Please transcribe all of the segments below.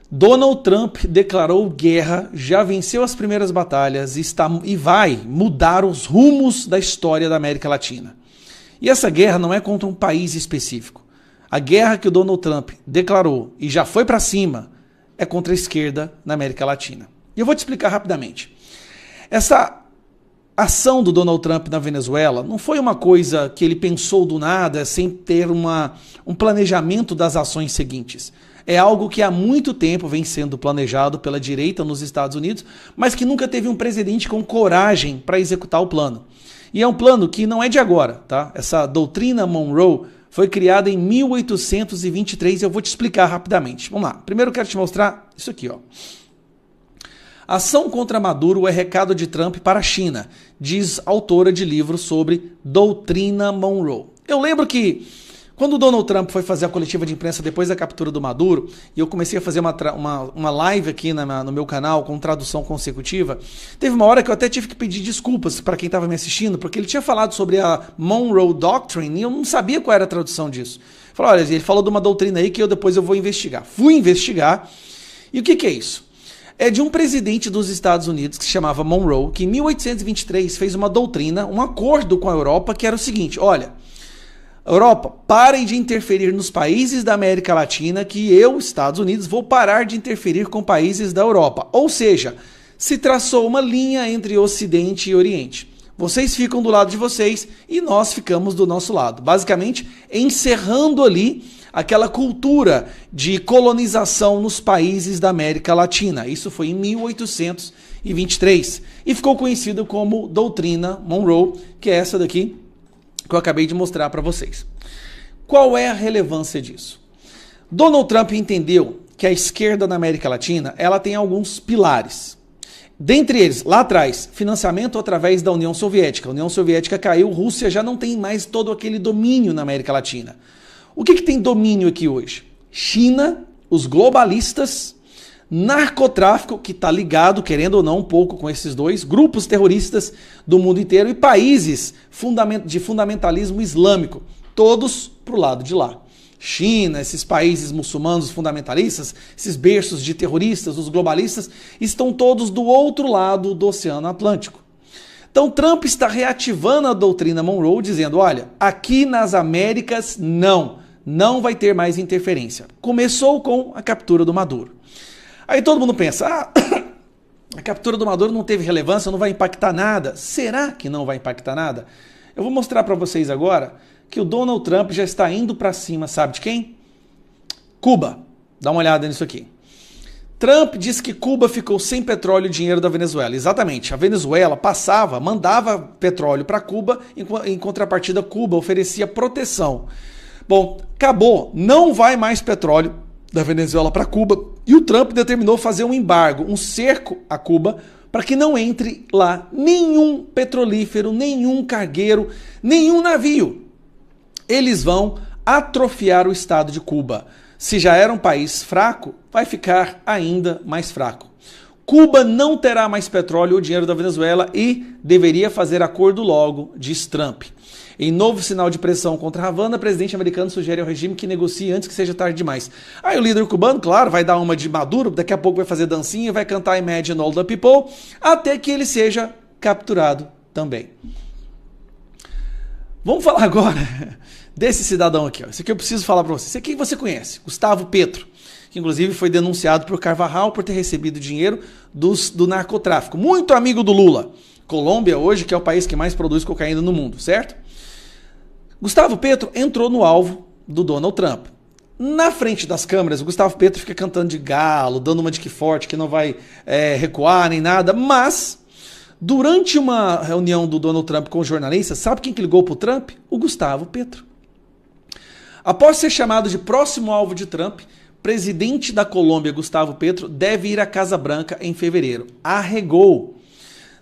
Donald Trump declarou guerra, já venceu as primeiras batalhas e vai mudar os rumos da história da América Latina. E essa guerra não é contra um país específico. A guerra que o Donald Trump declarou e já foi para cima é contra a esquerda na América Latina. E eu vou te explicar rapidamente. Essa ação do Donald Trump na Venezuela não foi uma coisa que ele pensou do nada, sem ter um planejamento das ações seguintes. É algo que há muito tempo vem sendo planejado pela direita nos Estados Unidos, mas que nunca teve um presidente com coragem para executar o plano. E é um plano que não é de agora, tá? Essa doutrina Monroe foi criada em 1823 e eu vou te explicar rapidamente. Vamos lá. Primeiro eu quero te mostrar isso aqui, ó. Ação contra Maduro é recado de Trump para a China, diz a autora de livros sobre doutrina Monroe. Eu lembro que quando o Donald Trump foi fazer a coletiva de imprensa depois da captura do Maduro, e eu comecei a fazer uma live aqui no meu canal com tradução consecutiva, teve uma hora que eu até tive que pedir desculpas para quem estava me assistindo, porque ele tinha falado sobre a Monroe Doctrine e eu não sabia qual era a tradução disso. Falei, olha, ele falou de uma doutrina aí que depois eu vou investigar. Fui investigar, e o que é isso? É de um presidente dos Estados Unidos que se chamava Monroe, que em 1823 fez uma doutrina, um acordo com a Europa, que era o seguinte, olha, Europa, parem de interferir nos países da América Latina que eu, Estados Unidos, vou parar de interferir com países da Europa. Ou seja, se traçou uma linha entre Ocidente e Oriente. Vocês ficam do lado de vocês e nós ficamos do nosso lado. Basicamente, encerrando ali aquela cultura de colonização nos países da América Latina. Isso foi em 1823 e ficou conhecido como doutrina Monroe, que é essa daqui que eu acabei de mostrar para vocês. Qual é a relevância disso? Donald Trump entendeu que a esquerda na América Latina ela tem alguns pilares. Dentre eles, lá atrás, financiamento através da União Soviética. A União Soviética caiu, a Rússia já não tem mais todo aquele domínio na América Latina. O que tem domínio aqui hoje? China, os globalistas, narcotráfico, que está ligado, querendo ou não, um pouco com esses dois, grupos terroristas do mundo inteiro e países de fundamentalismo islâmico, todos para o lado de lá. China, esses países muçulmanos fundamentalistas, esses berços de terroristas, os globalistas, estão todos do outro lado do Oceano Atlântico. Então Trump está reativando a doutrina Monroe, dizendo, olha, aqui nas Américas não vai ter mais interferência. Começou com a captura do Maduro. Aí todo mundo pensa, a captura do Maduro não teve relevância, não vai impactar nada. Será que não vai impactar nada? Eu vou mostrar para vocês agora que o Donald Trump já está indo para cima, sabe de quem? Cuba. Dá uma olhada nisso aqui. Trump disse que Cuba ficou sem petróleo e dinheiro da Venezuela. Exatamente, a Venezuela mandava petróleo para Cuba, em contrapartida Cuba oferecia proteção. Bom, acabou, não vai mais petróleo da Venezuela para Cuba e o Trump determinou fazer um embargo, um cerco a Cuba para que não entre lá nenhum petrolífero, nenhum cargueiro, nenhum navio. Eles vão atrofiar o estado de Cuba. Se já era um país fraco, vai ficar ainda mais fraco. Cuba não terá mais petróleo ou dinheiro da Venezuela e deveria fazer acordo logo, diz Trump. Em novo sinal de pressão contra Havana, o presidente americano sugere ao regime que negocie antes que seja tarde demais. Aí o líder cubano, claro, vai dar uma de Maduro, daqui a pouco vai fazer dancinha, vai cantar Imagine All the People, até que ele seja capturado também. Vamos falar agora desse cidadão aqui. Ó. Esse aqui eu preciso falar para você. Esse aqui você conhece, Gustavo Petro, que inclusive foi denunciado por Carvajal por ter recebido dinheiro do narcotráfico. Muito amigo do Lula. Colômbia hoje, que é o país que mais produz cocaína no mundo, certo? Gustavo Petro entrou no alvo do Donald Trump. Na frente das câmeras, o Gustavo Petro fica cantando de galo, dando uma de que forte, que não vai recuar nem nada, mas durante uma reunião do Donald Trump com os jornalistas, sabe quem que ligou para o Trump? O Gustavo Petro. Após ser chamado de próximo alvo de Trump, presidente da Colômbia, Gustavo Petro, deve ir à Casa Branca em fevereiro. Arregou.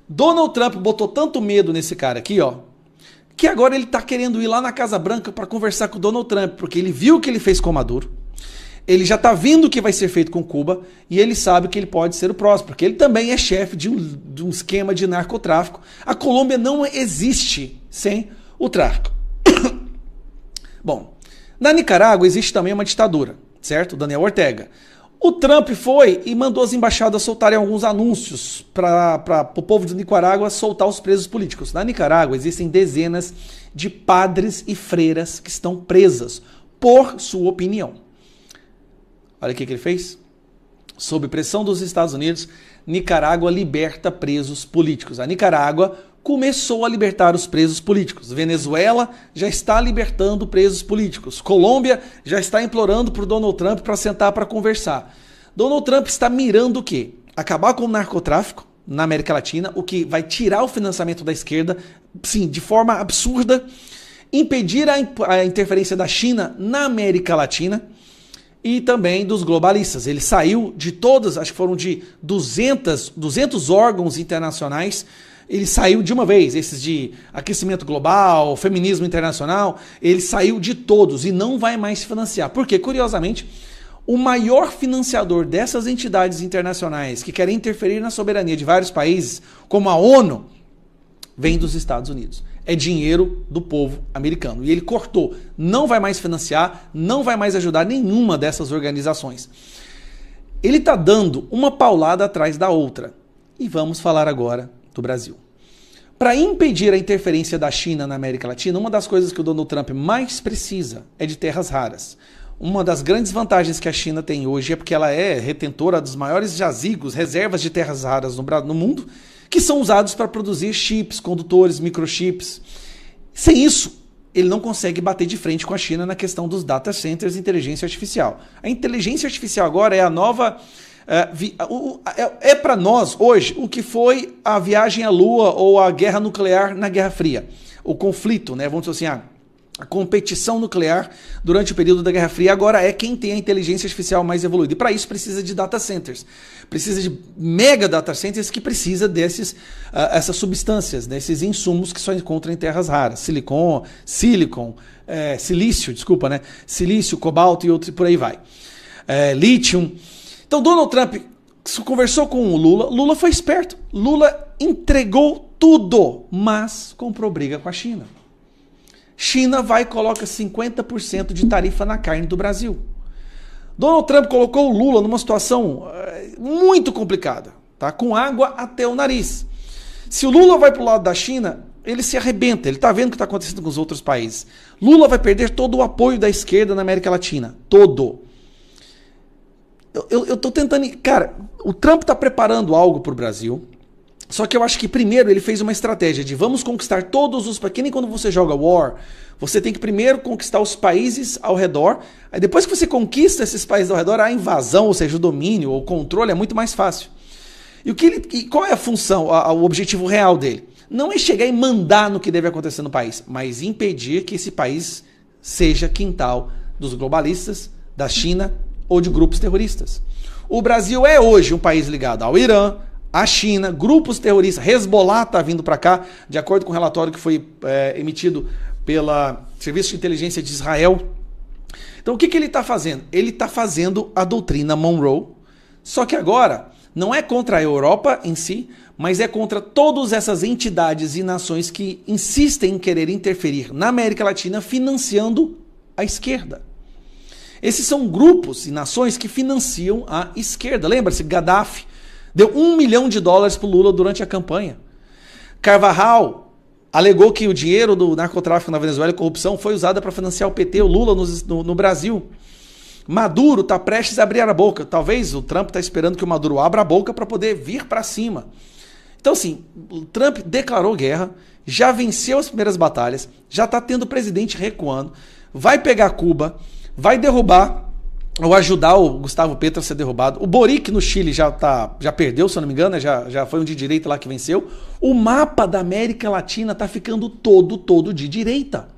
Donald Trump botou tanto medo nesse cara aqui, ó, que agora ele está querendo ir lá na Casa Branca para conversar com o Donald Trump, porque ele viu o que ele fez com o Maduro, ele já está vendo o que vai ser feito com Cuba e ele sabe que ele pode ser o próximo, porque ele também é chefe de um esquema de narcotráfico. A Colômbia não existe sem o tráfico. Bom, na Nicarágua existe também uma ditadura, certo? Daniel Ortega. O Trump foi e mandou as embaixadas soltarem alguns anúncios para o povo de Nicarágua soltar os presos políticos. Na Nicarágua existem dezenas de padres e freiras que estão presas por sua opinião. Olha o que ele fez. Sob pressão dos Estados Unidos, Nicarágua liberta presos políticos. A Nicarágua começou a libertar os presos políticos. Venezuela já está libertando presos políticos. Colômbia já está implorando para o Donald Trump para sentar para conversar. Donald Trump está mirando o quê? Acabar com o narcotráfico na América Latina, o que vai tirar o financiamento da esquerda, sim, de forma absurda, impedir a interferência da China na América Latina e também dos globalistas. Ele saiu de todas, acho que foram de 200 órgãos internacionais. Ele saiu de uma vez, esses de aquecimento global, feminismo internacional, ele saiu de todos e não vai mais financiar. Porque, curiosamente, o maior financiador dessas entidades internacionais que querem interferir na soberania de vários países, como a ONU, vem dos Estados Unidos. É dinheiro do povo americano. E ele cortou, não vai mais financiar, não vai mais ajudar nenhuma dessas organizações. Ele está dando uma paulada atrás da outra. E vamos falar agora do Brasil. Para impedir a interferência da China na América Latina, uma das coisas que o Donald Trump mais precisa é de terras raras. Uma das grandes vantagens que a China tem hoje é porque ela é retentora dos maiores jazigos, reservas de terras raras no mundo, que são usados para produzir chips, condutores, microchips. Sem isso, ele não consegue bater de frente com a China na questão dos data centers e inteligência artificial. A inteligência artificial agora é a nova... É para nós, hoje, o que foi a viagem à Lua ou a guerra nuclear na Guerra Fria. O conflito, né? Vamos dizer assim, a competição nuclear durante o período da Guerra Fria agora é quem tem a inteligência artificial mais evoluída. E para isso precisa de data centers. Precisa de mega data centers que precisa essas substâncias, desses insumos que só encontram em terras raras. Silício, né? Silício, cobalto e outros, e por aí vai. Lítio. Então, Donald Trump conversou com o Lula. Lula foi esperto. Lula entregou tudo, mas comprou briga com a China. China vai e coloca 50% de tarifa na carne do Brasil. Donald Trump colocou o Lula numa situação muito complicada, tá? Com água até o nariz. Se o Lula vai para o lado da China, ele se arrebenta. Ele está vendo o que está acontecendo com os outros países. Lula vai perder todo o apoio da esquerda na América Latina. Todo. Eu tô tentando... Cara, o Trump tá preparando algo pro Brasil, só que eu acho que primeiro ele fez uma estratégia de vamos conquistar todos os... Que nem quando você joga War, você tem que primeiro conquistar os países ao redor, aí depois que você conquista esses países ao redor, a invasão, ou seja, o domínio, o controle é muito mais fácil. E qual é a função, o objetivo real dele? Não é chegar e mandar no que deve acontecer no país, mas impedir que esse país seja quintal dos globalistas, da China ou de grupos terroristas. O Brasil é hoje um país ligado ao Irã, à China, grupos terroristas. Hezbollah está vindo para cá, de acordo com o relatório que foi emitido pelo Serviço de Inteligência de Israel. Então o que ele está fazendo? Ele está fazendo a doutrina Monroe, só que agora não é contra a Europa em si, mas é contra todas essas entidades e nações que insistem em querer interferir na América Latina financiando a esquerda. Esses são grupos e nações que financiam a esquerda. Lembra-se, Gaddafi deu $1 milhão para o Lula durante a campanha. Carvajal alegou que o dinheiro do narcotráfico na Venezuela e corrupção foi usado para financiar o PT, o Lula no Brasil. Maduro está prestes a abrir a boca. Talvez o Trump está esperando que o Maduro abra a boca para poder vir para cima. Então, assim, o Trump declarou guerra, já venceu as primeiras batalhas, já está tendo o presidente recuando, vai pegar Cuba, vai derrubar ou ajudar o Gustavo Petro a ser derrubado. O Boric no Chile já perdeu, se eu não me engano, já foi um de direita lá que venceu. O mapa da América Latina está ficando todo de direita.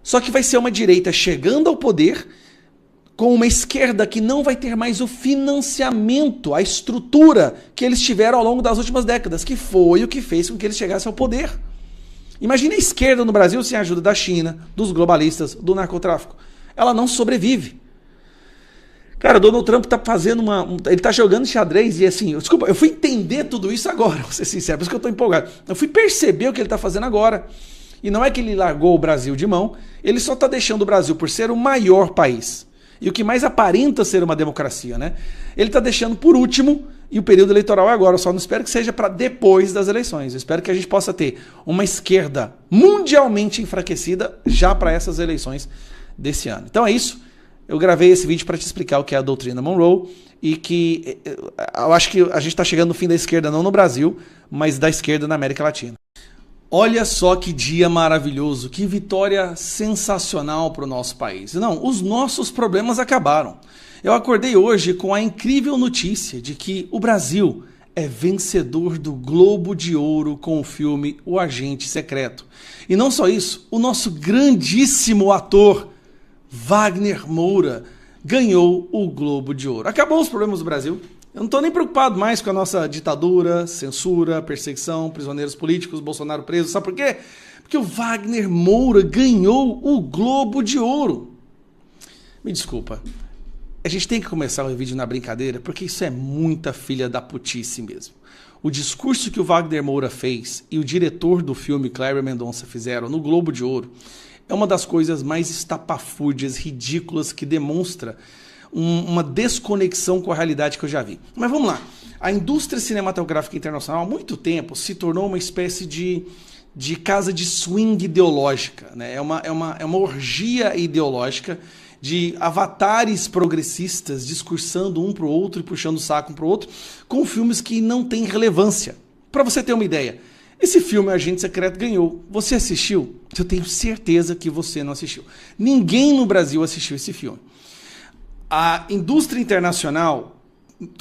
Só que vai ser uma direita chegando ao poder com uma esquerda que não vai ter mais o financiamento, a estrutura que eles tiveram ao longo das últimas décadas, que foi o que fez com que eles chegassem ao poder. Imagine a esquerda no Brasil sem a ajuda da China, dos globalistas, do narcotráfico. Ela não sobrevive. Cara, o Donald Trump tá fazendo ele tá jogando xadrez e assim, desculpa, eu fui entender tudo isso agora, vou ser sincero, por isso que eu tô empolgado. Eu fui perceber o que ele tá fazendo agora. E não é que ele largou o Brasil de mão, ele só está deixando o Brasil por ser o maior país. E o que mais aparenta ser uma democracia, né? Ele está deixando por último, e o período eleitoral é agora. Eu só não espero que seja para depois das eleições. Eu espero que a gente possa ter uma esquerda mundialmente enfraquecida já para essas eleições desse ano. Então é isso. Eu gravei esse vídeo para te explicar o que é a doutrina Monroe e que eu acho que a gente está chegando no fim da esquerda não no Brasil, mas da esquerda na América Latina. Olha só que dia maravilhoso, que vitória sensacional para o nosso país. Não, os nossos problemas acabaram. Eu acordei hoje com a incrível notícia de que o Brasil é vencedor do Globo de Ouro com o filme O Agente Secreto. E não só isso, o nosso grandíssimo ator Wagner Moura ganhou o Globo de Ouro. Acabou os problemas do Brasil. Eu não estou nem preocupado mais com a nossa ditadura, censura, perseguição, prisioneiros políticos, Bolsonaro preso. Sabe por quê? Porque o Wagner Moura ganhou o Globo de Ouro. Me desculpa. A gente tem que começar o vídeo na brincadeira, porque isso é muita filha da putice mesmo. O discurso que o Wagner Moura fez e o diretor do filme, Kleber Mendonça, fizeram no Globo de Ouro é uma das coisas mais estapafúrdias, ridículas, que demonstra uma desconexão com a realidade que eu já vi. Mas vamos lá. A indústria cinematográfica internacional há muito tempo se tornou uma espécie de casa de swing ideológica, né? É uma orgia ideológica de avatares progressistas discursando um para o outro e puxando o saco um para o outro, com filmes que não têm relevância. Para você ter uma ideia, esse filme, O Agente Secreto, ganhou. Você assistiu? Eu tenho certeza que você não assistiu. Ninguém no Brasil assistiu esse filme. A indústria internacional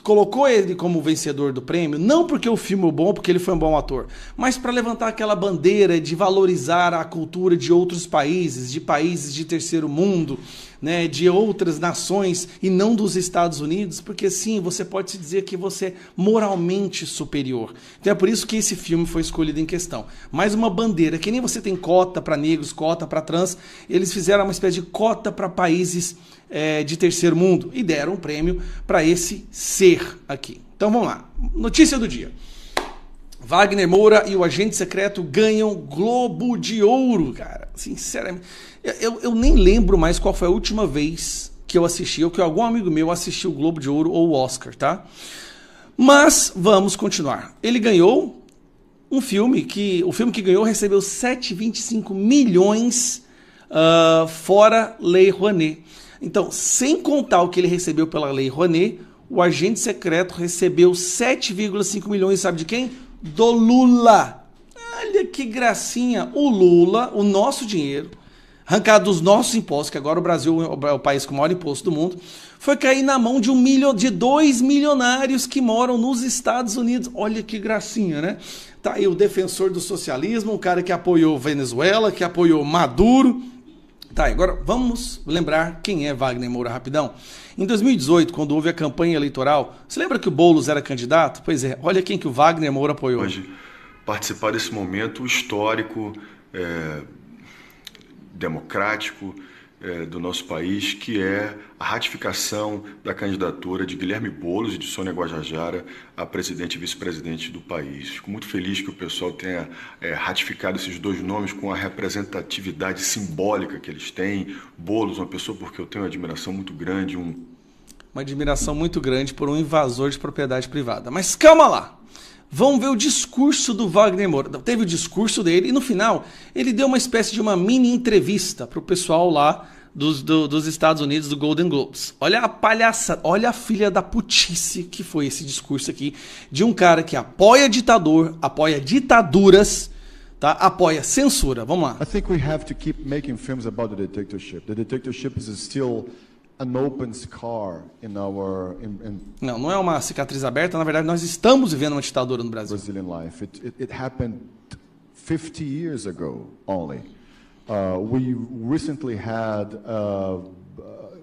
colocou ele como vencedor do prêmio, não porque o filme é bom, porque ele foi um bom ator, mas para levantar aquela bandeira de valorizar a cultura de outros países de terceiro mundo, né, de outras nações e não dos Estados Unidos, porque sim, você pode se dizer que você é moralmente superior. Então é por isso que esse filme foi escolhido em questão. Mais uma bandeira, que nem você tem cota para negros, cota para trans, eles fizeram uma espécie de cota para países de terceiro mundo e deram um prêmio para esse ser aqui. Então vamos lá. Notícia do dia. Wagner Moura e o Agente Secreto ganham Globo de Ouro, cara. Sinceramente, eu nem lembro mais qual foi a última vez que eu assisti, ou que algum amigo meu assistiu o Globo de Ouro ou o Oscar, tá? Mas vamos continuar. Ele ganhou o filme que ganhou recebeu 7,25 milhões fora Lei Rouanet. Então, sem contar o que ele recebeu pela Lei Rouanet, o Agente Secreto recebeu 7,5 milhões, sabe de quem? Do Lula. Olha que gracinha. O Lula, o nosso dinheiro, arrancado dos nossos impostos, que agora o Brasil é o país com o maior imposto do mundo, foi cair na mão de 2 milionários que moram nos Estados Unidos. Olha que gracinha, né? Tá aí o defensor do socialismo, o cara que apoiou Venezuela, que apoiou Maduro. Tá, agora vamos lembrar quem é Wagner Moura rapidão. Em 2018, quando houve a campanha eleitoral, você lembra que o Boulos era candidato? Pois é, olha quem que o Wagner Moura apoiou. Hoje, participar desse momento histórico, democrático do nosso país, que é a ratificação da candidatura de Guilherme Boulos e de Sônia Guajajara a presidente e vice-presidente do país. Fico muito feliz que o pessoal tenha ratificado esses dois nomes com a representatividade simbólica que eles têm. Boulos, uma pessoa porque eu tenho uma admiração muito grande. Uma admiração muito grande por um invasor de propriedade privada. Mas calma lá! Vamos ver o discurso do Wagner Moura. Teve o discurso dele e no final ele deu uma espécie de uma mini entrevista para o pessoal lá dos Estados Unidos, do Golden Globes. Olha a palhaçada, olha a filha da putice que foi esse discurso aqui de um cara que apoia ditador, apoia ditaduras, tá? Apoia censura. Vamos lá. I think we have to keep making films about the dictatorship. The dictatorship is still an open scar in our Não é uma cicatriz aberta, na verdade nós estamos vivendo uma ditadura no Brasil. Brazilian life. It happened 50 years ago only. We recently had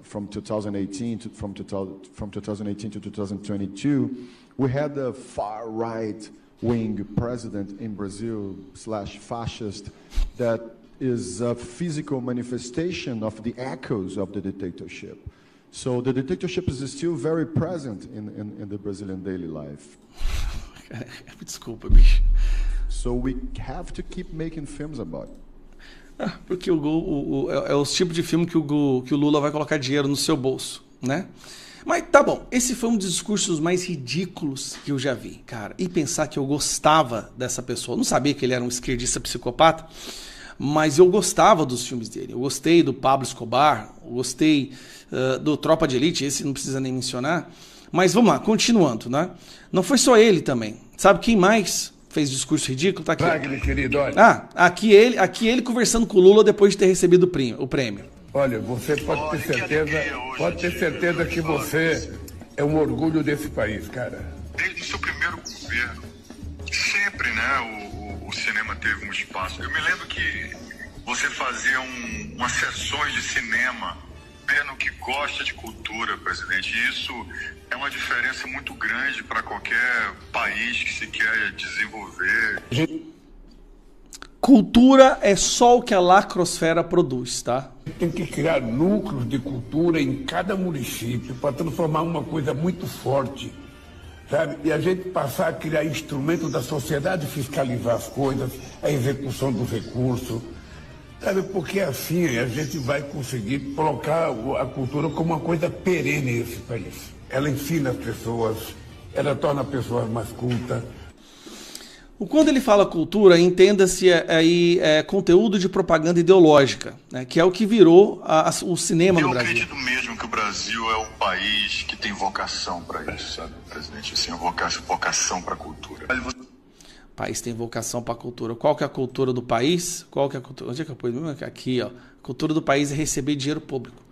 from 2018 to 2022, we had a far right wing president in Brazil / fascist that is a physical manifestation of the echoes of the dictatorship. So the dictatorship is still very present in the Brazilian daily life. Desculpa, bicho. So we have to keep making films about it. Porque é o tipo de filme que o Lula vai colocar dinheiro no seu bolso, né? Mas tá bom, esse foi um dos discursos mais ridículos que eu já vi, cara. E pensar que eu gostava dessa pessoa. Eu não sabia que ele era um esquerdista psicopata, mas eu gostava dos filmes dele. Eu gostei do Pablo Escobar, eu gostei do Tropa de Elite, esse não precisa nem mencionar. Mas vamos lá, continuando, né? Não foi só ele também. Sabe quem mais fez discurso ridículo? Tá aqui. Wagner, querido, olha. Ah, aqui ele conversando com o Lula depois de ter recebido o prêmio. Olha, você pode ter certeza que você é um orgulho desse país, cara. Desde o seu primeiro governo, sempre, né, o cinema teve um espaço. Eu me lembro que você fazia umas sessões de cinema, vendo que gosta de cultura, presidente. E isso é uma diferença muito grande para qualquer país que se quer desenvolver. Cultura é só o que a lacrosfera produz, tá? Tem que criar núcleos de cultura em cada município para transformar uma coisa muito forte, sabe? E a gente passar a criar instrumentos da sociedade, fiscalizar as coisas, a execução dos recursos, sabe? Porque assim a gente vai conseguir colocar a cultura como uma coisa perene nesse país. Ela ensina as pessoas, ela torna as pessoas mais cultas. Quando ele fala cultura, entenda-se aí conteúdo de propaganda ideológica, né, que é o que virou o cinema no Brasil. Eu acredito mesmo que o Brasil é um país que tem vocação para isso, sabe, presidente? Assim, vocação para a cultura. O país tem vocação para a cultura. Qual que é a cultura do país? Qual que é a cultura? Onde é que eu pus? Aqui, ó. A cultura do país é receber dinheiro público.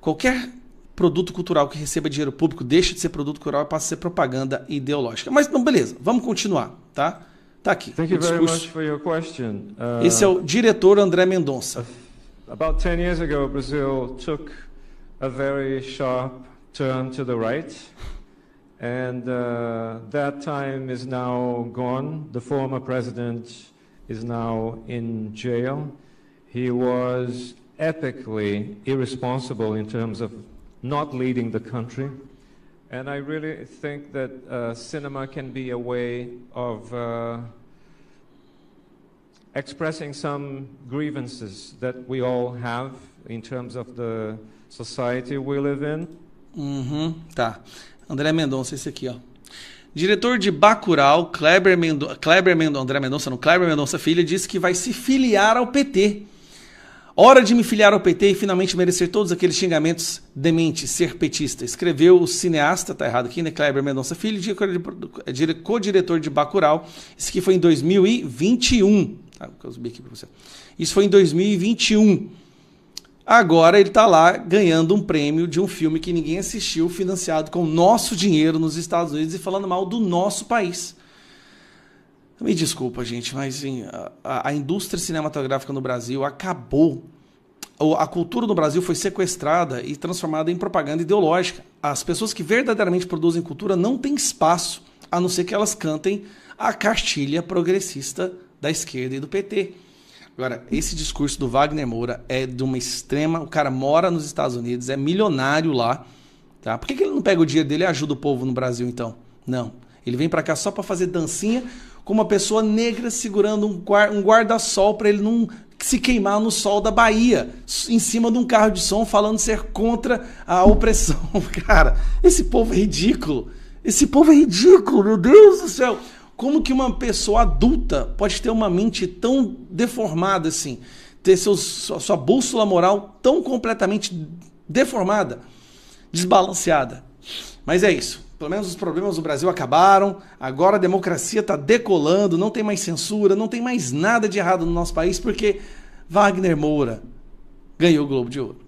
Qualquer produto cultural que receba dinheiro público deixa de ser produto cultural e passa a ser propaganda ideológica. Mas, não, beleza. Vamos continuar, tá? Tá aqui. Thank you very much for your question. Esse é o diretor André Mendonça. About 10 years ago, Brazil took a very sharp turn to the right, and that time is now gone. The former president is now in jail. He was epically irresponsible in terms of not leading the country. And I really think that cinema can be a way of expressing some grievances that we all have in terms of the society we live in. Tá. André Mendonça, esse aqui, ó. Diretor de Bacurau, Kleber Mendonça Filho, disse que vai se filiar ao PT. Hora de me filiar ao PT e finalmente merecer todos aqueles xingamentos dementes, ser petista. Escreveu o cineasta, tá errado aqui, né? Kleber Mendonça Filho, co-diretor de Bacurau. Isso aqui foi em 2021. Tá, vou subir aqui para você. Isso foi em 2021. Agora ele tá lá ganhando um prêmio de um filme que ninguém assistiu, financiado com o nosso dinheiro nos Estados Unidos e falando mal do nosso país. Me desculpa, gente, mas assim, a indústria cinematográfica no Brasil acabou. A cultura no Brasil foi sequestrada e transformada em propaganda ideológica. As pessoas que verdadeiramente produzem cultura não têm espaço, a não ser que elas cantem a cartilha progressista da esquerda e do PT. Agora, esse discurso do Wagner Moura é de uma extrema... O cara mora nos Estados Unidos, é milionário lá. Tá? Por que ele não pega o dinheiro dele e ajuda o povo no Brasil, então? Não. Ele vem pra cá só pra fazer dancinha com uma pessoa negra segurando um guarda-sol para ele não se queimar no sol da Bahia, em cima de um carro de som, falando ser contra a opressão. Cara, esse povo é ridículo. Esse povo é ridículo, meu Deus do céu. Como que uma pessoa adulta pode ter uma mente tão deformada assim? Ter sua bússola moral tão completamente deformada, desbalanceada. Mas é isso. Pelo menos os problemas do Brasil acabaram, agora a democracia está decolando, não tem mais censura, não tem mais nada de errado no nosso país, porque Wagner Moura ganhou o Globo de Ouro.